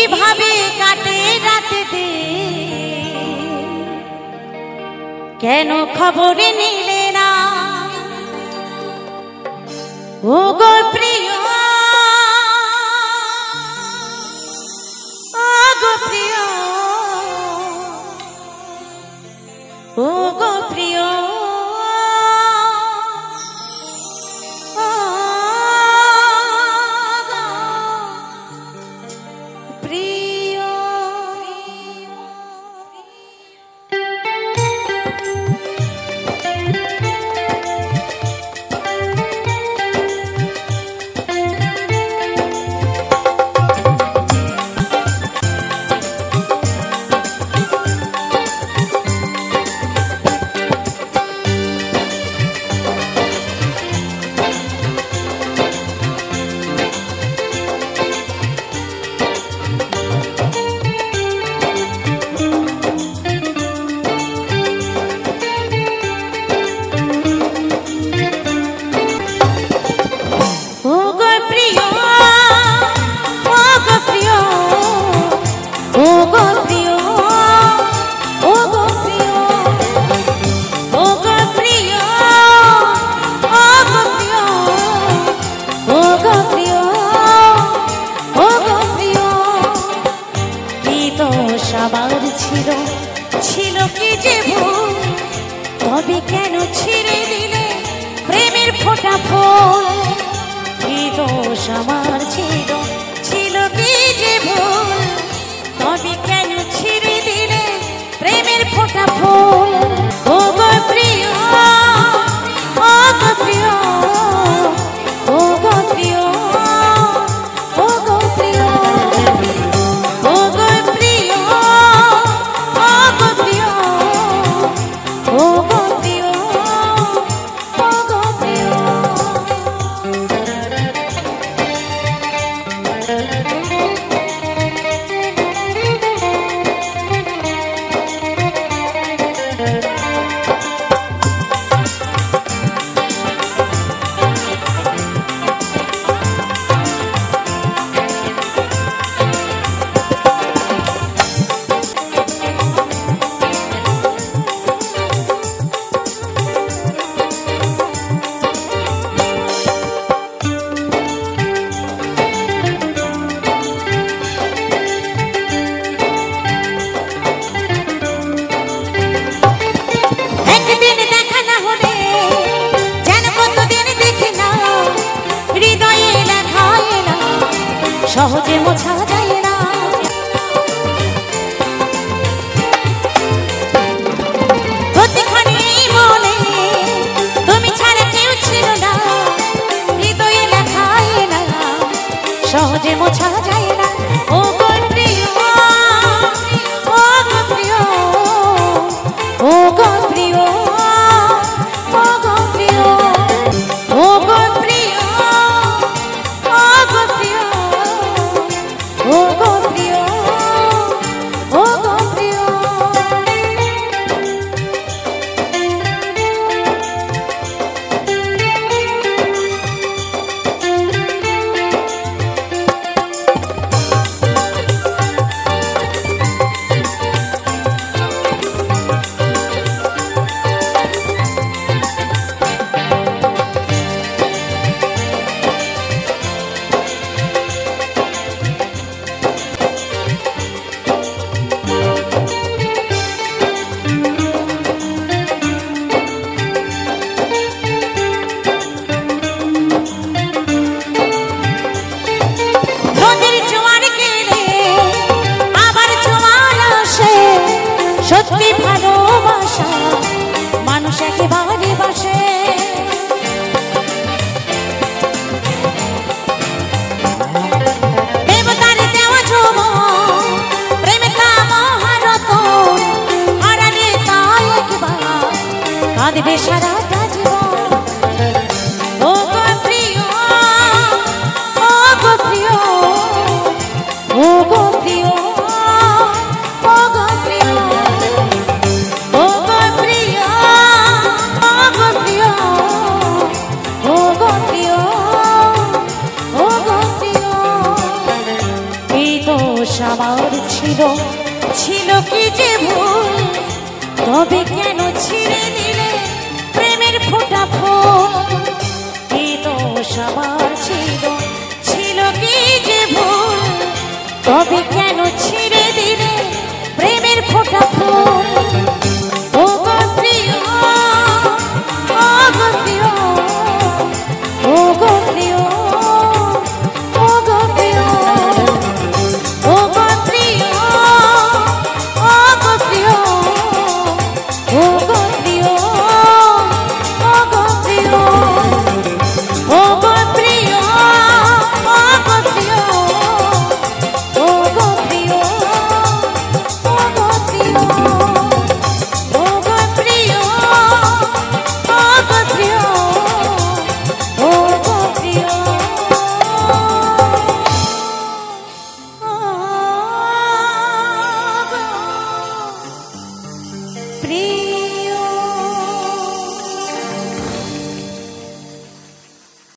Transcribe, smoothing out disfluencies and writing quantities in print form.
কিভাবে কাটে রাতে কেন খবর নিলে না ও গো প্রিয় ও গো প্রিয় ও গো প্রিয় ছিল কি যে ভুল তবে কেন ছিঁড়ে দিলে প্রেমের ফোঁটা ফুল কি দোষ আমার ছিল ছিল কি যে ভুল তবে কেন ছিঁড়ে দিলে প্রেমের ফোঁটা ফুল ও গো প্রিয় ও গো প্রিয় ও গো প্রিয় ও গো প্রিয় সহজে মোছা যায় না প্রতিক্ষণে বলে তুমি ছাড়া কেউ ছিল না হৃদয়ে লেখায় না সহজে মোছা যায় না ও গো প্রিয় ও গো প্রিয় ও গো প্রিয় ও গো প্রিয় ও গো প্রিয় ও গো প্রিয় ও গো প্রিয় ও গো প্রিয় সত্যি ভালোবাসা মানুষ একেবারে বাসে দেবতার দেওয়া যৌবন প্রেমে তা মহারত হারালে তাই একবার কাঁদবে সারাটা জীবন ও গো প্রিয় ও গো প্রিয় ও গো প্রিয় ও গো প্রিয় তবে কেন ছিঁড়ে দিলে প্রেমের ফোঁটা ফুল? কি দোষ আমার ছিল, ছিল কি যে ভুল? তবে কেন ছিঁড়ে দিলে প্রেমের ফোঁটা ফুল? ও গো প্রিয়, ও গো প্রিয়, ও গো প্রিয়, ও গো প্রিয়, ও গো প্রিয়, ও গো প্রিয়, ও গো প্রিয়, ও গো প্রিয়, ও গো প্রিয়, ও গো প্রিয়, ও গো প্রিয়, ও গো প্রিয়, ও গো প্রিয়, ও গো প্রিয়, ও গো প্রিয়, ও গো প্রিয়।